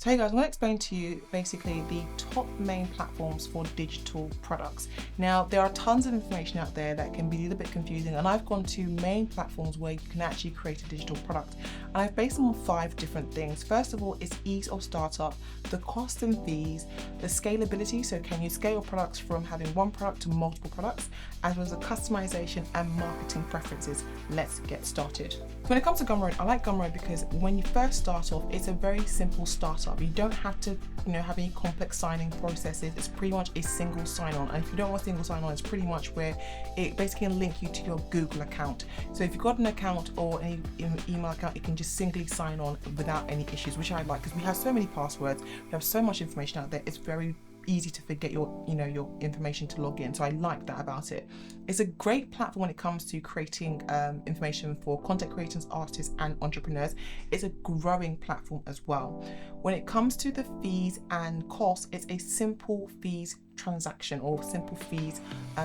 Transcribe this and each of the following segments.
So hey guys, I'm going to explain to you basically the top main platforms for digital products. Now, there are tons of information out there that can be a little bit confusing, and I've gone to main platforms where you can actually create a digital product. And I've based them on 5 different things. First of all, it's ease of startup, the cost and fees, the scalability, so can you scale your products from having one product to multiple products, as well as the customization and marketing preferences. Let's get started. When it comes to Gumroad, I like Gumroad because when you first start off, it's a very simple startup. You don't have to, have any complex signing processes. It's pretty much a single sign-on. And if you don't want a single sign-on, it's pretty much where it basically can link you to your Google account. So if you've got an account or an email account, you can just singly sign on without any issues, which I like because we have so many passwords, we have so much information out there. It's very easy to forget your information to log in. So I like that about it. It's a great platform when it comes to creating information for content creators, artists and entrepreneurs. It's a growing platform as well. When it comes to the fees and costs, it's a simple fees transaction or simple fees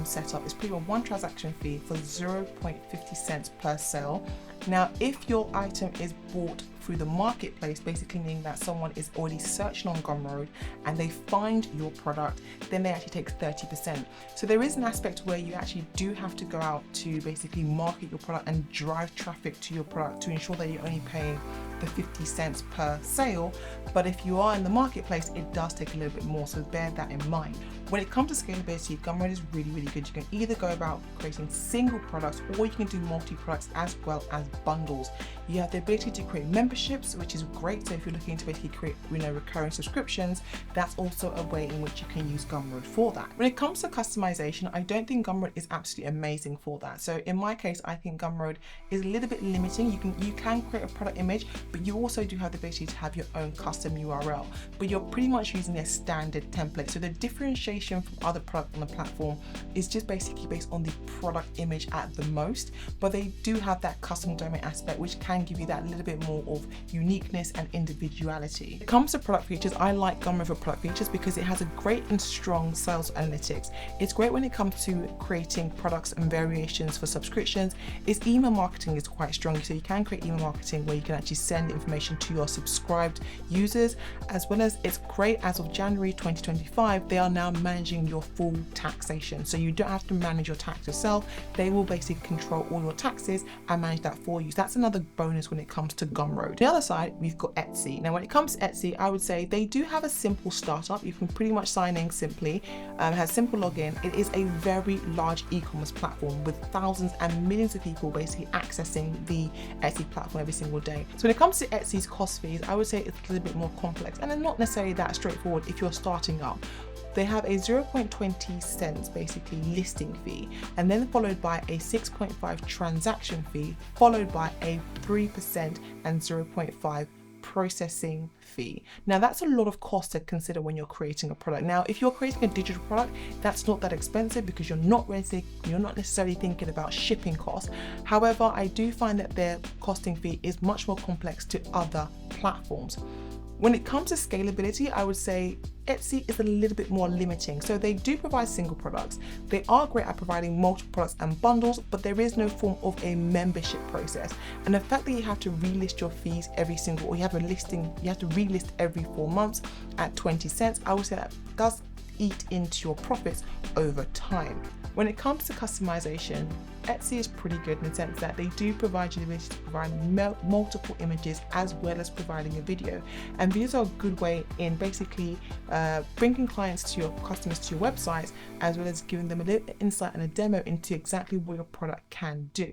setup. It's pretty much one transaction fee for 0.50 cents per sale. Now, if your item is bought through the marketplace, basically meaning that someone is already searching on Gumroad and they find your product, then they actually take 30%. So there is an aspect where you actually do have to go out to basically market your product and drive traffic to your product to ensure that you're only paying the 50 cents per sale. But if you are in the marketplace, it does take a little bit more, so bear that in mind. When it comes to scalability, Gumroad is really, really good. You can either go about creating single products or you can do multi-products as well as bundles. You have the ability to create memberships, which is great. So if you're looking to basically create recurring subscriptions, that's also a way in which you can use Gumroad for that. When it comes to customization, I don't think Gumroad is absolutely amazing for that. So in my case, I think Gumroad is a little bit limiting. You can create a product image, but you also do have the ability to have your own custom URL, but you're pretty much using their standard template. So the differentiation from other products on the platform is just basically based on the product image at the most, but they do have that custom domain aspect, which can give you that little bit more of uniqueness and individuality. When it comes to product features, I like Gumroad for product features because it has a great and strong sales analytics. It's great when it comes to creating products and variations for subscriptions. Its email marketing is quite strong, so you can create email marketing where you can actually send information to your subscribed users, as well as it's great as of January 2025, they are now managing your full taxation. So you don't have to manage your tax yourself. They will basically control all your taxes and manage that for you. So that's another bonus when it comes to Gumroad. The other side, we've got Etsy. Now, when it comes to Etsy, I would say they do have a simple startup. You can pretty much sign in simply, has simple login. It is a very large e-commerce platform with thousands and millions of people basically accessing the Etsy platform every single day. So when it comes to Etsy's cost fees, I would say it's a little bit more complex and they're not necessarily that straightforward if you're starting up. They have a 0.20 cents basically listing fee, and then followed by a 6.5 transaction fee, followed by a 3% and 0.5 processing fee. Now that's a lot of cost to consider when you're creating a product. Now, if you're creating a digital product, that's not that expensive because you're not necessarily thinking about shipping costs. However, I do find that their costing fee is much more complex to other platforms. When it comes to scalability, I would say Etsy is a little bit more limiting. So they do provide single products. They are great at providing multiple products and bundles, but there is no form of a membership process. And the fact that you have to relist your fees or you have to relist every 4 months at 20 cents, I would say that does eat into your profits over time. When it comes to customization, Etsy is pretty good in the sense that they do provide you the ability to provide multiple images as well as providing a video. And videos are a good way in basically bringing clients to your customers to your websites, as well as giving them a little insight and a demo into exactly what your product can do.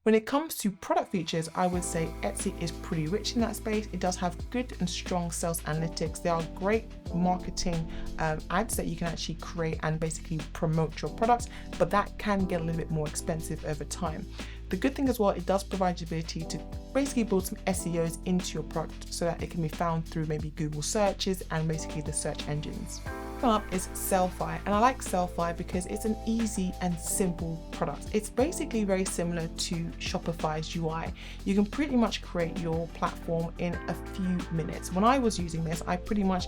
When it comes to product features, I would say Etsy is pretty rich in that space. It does have good and strong sales analytics. There are great marketing ads that you can actually create and basically promote your products, but that can get a little bit more expensive over time. The good thing as well, it does provide the ability to basically build some SEOs into your product so that it can be found through maybe Google searches and basically the search engines. Up is Sellfy, and I like Sellfy because it's an easy and simple product. It's basically very similar to Shopify's UI. You can pretty much create your platform in a few minutes. When I was using this, I pretty much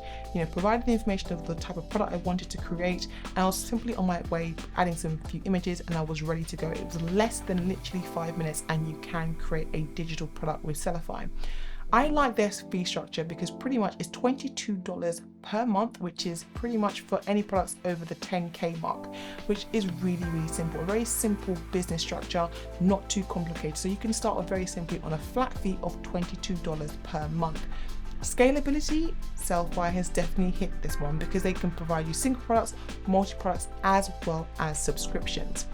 provided the information of the type of product I wanted to create, and I was simply on my way adding some few images and I was ready to go. It was less than literally 5 minutes and you can create a digital product with Sellfy. I like their fee structure because pretty much it's $22 per month, which is pretty much for any products over the 10K mark, which is really, really simple. A very simple business structure, not too complicated. So you can start off very simply on a flat fee of $22 per month. Scalability, Sellfy has definitely hit this one because they can provide you single products, multi-products, as well as subscriptions.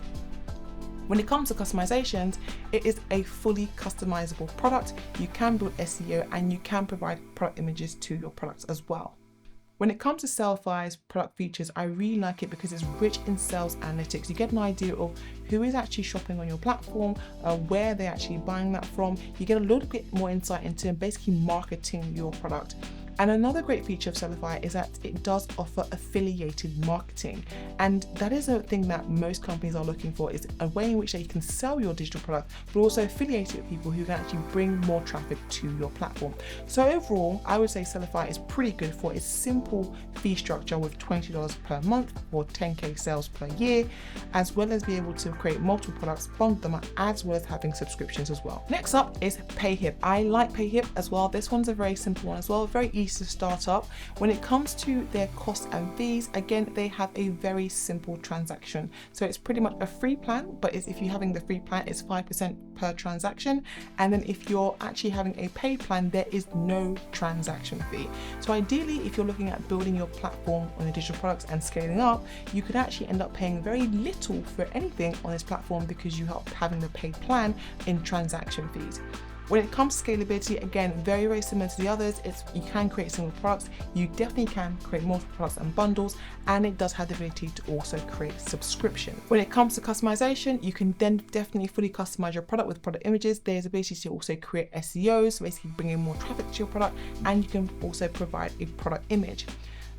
When it comes to customizations, it is a fully customizable product. You can build SEO and you can provide product images to your products as well. When it comes to Sellfy's product features, I really like it because it's rich in sales analytics. You get an idea of who is actually shopping on your platform, where they're actually buying that from. You get a little bit more insight into basically marketing your product. And another great feature of Sellfy is that it does offer affiliated marketing. And that is a thing that most companies are looking for, is a way in which they can sell your digital product, but also affiliate it with people who can actually bring more traffic to your platform. So overall, I would say Sellfy is pretty good for its simple fee structure with $20 per month or 10K sales per year, as well as be able to create multiple products, bundle them up, as well as having subscriptions as well. Next up is Payhip. I like Payhip as well. This one's a very simple one as well, very easy to start up. When it comes to their costs and fees, again, they have a very simple transaction. So it's pretty much a free plan, but if you're having the free plan, it's 5% per transaction. And then if you're actually having a paid plan, there is no transaction fee. So ideally, if you're looking at building your platform on the digital products and scaling up, you could actually end up paying very little for anything on this platform because you help having the paid plan in transaction fees. When it comes to scalability, again, very, very similar to the others. You can create single products, you definitely can create multiple products and bundles, and it does have the ability to also create subscription. When it comes to customization, you can then definitely fully customize your product with product images. There's ability to also create SEOs, basically bringing more traffic to your product, and you can also provide a product image.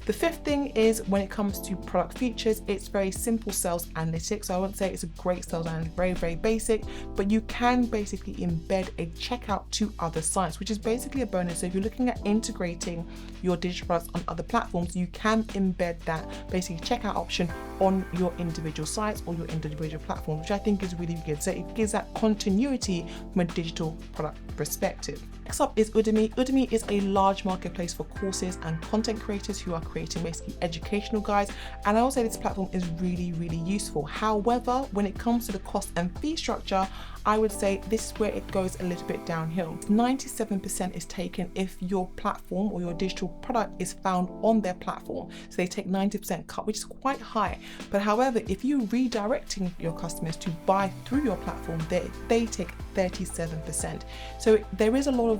The fifth thing is when it comes to product features, it's very simple sales analytics. So I wouldn't say it's a great sales analytics, very, very basic, but you can basically embed a checkout to other sites, which is basically a bonus. So if you're looking at integrating your digital products on other platforms, you can embed that basically checkout option on your individual sites or your individual platforms, which I think is really good. So it gives that continuity from a digital product perspective. Next up is Udemy. Udemy is a large marketplace for courses and content creators who are creating basically educational guides. And I will say this platform is really, really useful. However, when it comes to the cost and fee structure, I would say this is where it goes a little bit downhill. 97% is taken if your platform or your digital product is found on their platform. So they take 90% cut, which is quite high. But however, if you're redirecting your customers to buy through your platform, they take 37%. So there is a lot of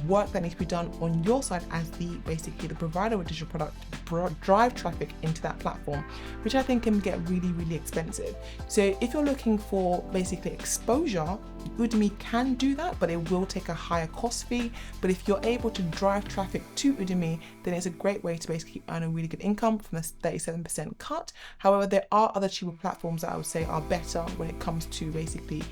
work that needs to be done on your side as basically the provider of a digital product to drive traffic into that platform, which I think can get really, really expensive. So if you're looking for basically exposure, Udemy can do that, but it will take a higher cost fee. But if you're able to drive traffic to Udemy, then it's a great way to basically earn a really good income from a 37% cut. However, there are other cheaper platforms that I would say are better when it comes to basically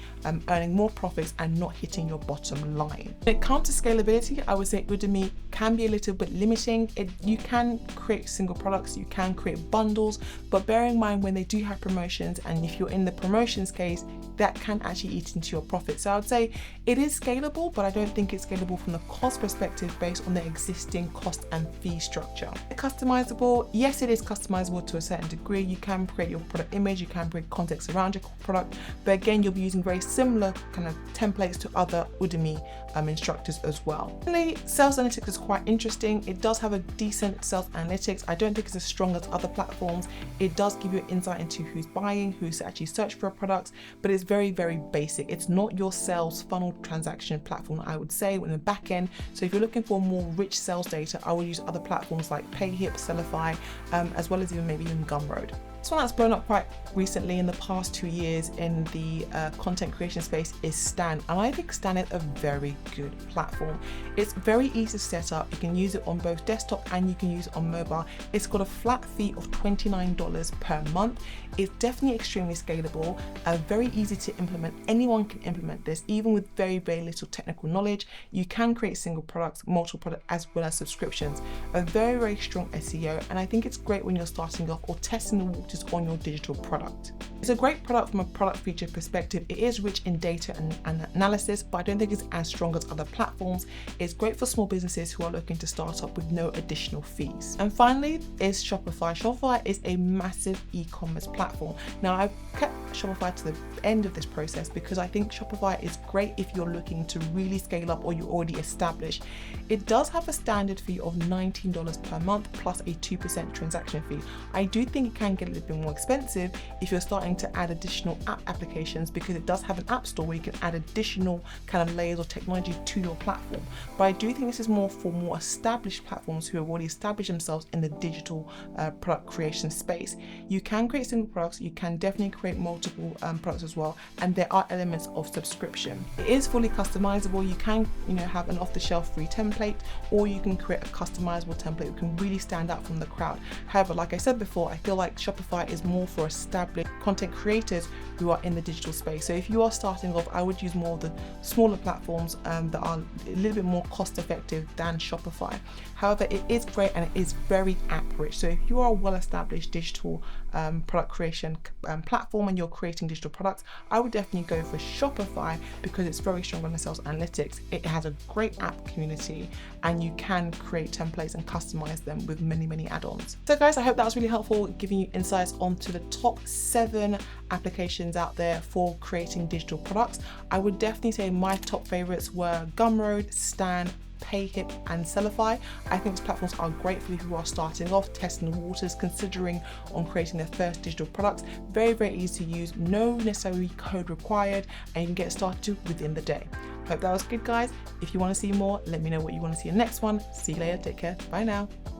earning more profits and not hitting your bottom line. When it comes to scalability, I would say Udemy can be a little bit limiting. You can create single products, you can create bundles, but bear in mind when they do have promotions, and if you're in the promotions case, that can actually eat into your profit. So I would say it is scalable, but I don't think it's scalable from the cost perspective based on the existing cost and fee structure. Customizable, yes, it is customizable to a certain degree. You can create your product image, you can create context around your product, but again, you'll be using very similar kind of templates to other Udemy instructors as well. Finally, sales analytics is quite interesting. It does have a decent sales analytics. I don't think it's as strong as other platforms. It does give you insight into who's buying, who's actually searched for a product, but it's very, very basic. It's not your sales funnel transaction platform, I would say, in the back end. So if you're looking for more rich sales data, I would use other platforms like Payhip, Sellfy, as well as maybe even Gumroad. This one that's blown up quite recently in the past 2 years in the content creation space is Stan, and I think Stan is a very good platform. It's very easy to set up. You can use it on both desktop and you can use it on mobile. It's got a flat fee of $29 per month. It's definitely extremely scalable, very easy to implement. Anyone can implement this, even with very, very little technical knowledge. You can create single products, multiple products, as well as subscriptions. A very, very strong SEO, and I think it's great when you're starting off or testing the waters on your digital product. It's a great product from a product feature perspective. It is rich in data and analysis, but I don't think it's as strong as other platforms. It's great for small businesses who are looking to start up with no additional fees. And finally is Shopify. Shopify is a massive e-commerce platform. Now, I've kept Shopify to the end of this process because I think Shopify is great if you're looking to really scale up or you're already established. It does have a standard fee of $19 per month plus a 2% transaction fee. I do think it can get a little bit more expensive if you're starting to add additional app applications, because it does have an app store where you can add additional kind of layers of technology to your platform. But I do think this is more for more established platforms who have already established themselves in the digital product creation space. You can create single products, you can definitely create multiple products as well, and there are elements of subscription. It is fully customizable. You can have an off-the-shelf free template, or you can create a customizable template that can really stand out from the crowd. However, like I said before, I feel like Shopify is more for established content creators who are in the digital space. So if you are starting off, I would use more of the smaller platforms that are a little bit more cost effective than Shopify. However, it is great and it is very app rich. So if you are a well-established digital product creation platform and you're creating digital products, I would definitely go for Shopify because it's very strong on the sales analytics. It has a great app community and you can create templates and customize them with many add-ons. So guys, I hope that was really helpful, giving you insights onto the top 7 applications out there for creating digital products. I would definitely say my top favorites were Gumroad, Stan, Payhip and Sellfy. I think these platforms are great for people who are starting off, testing the waters, considering on creating their first digital products. Very easy to use, no necessary code required, and you can get started within the day. Hope that was good, guys. If you want to see more, let me know what you want to see in the next one. See you later. Take care. Bye now.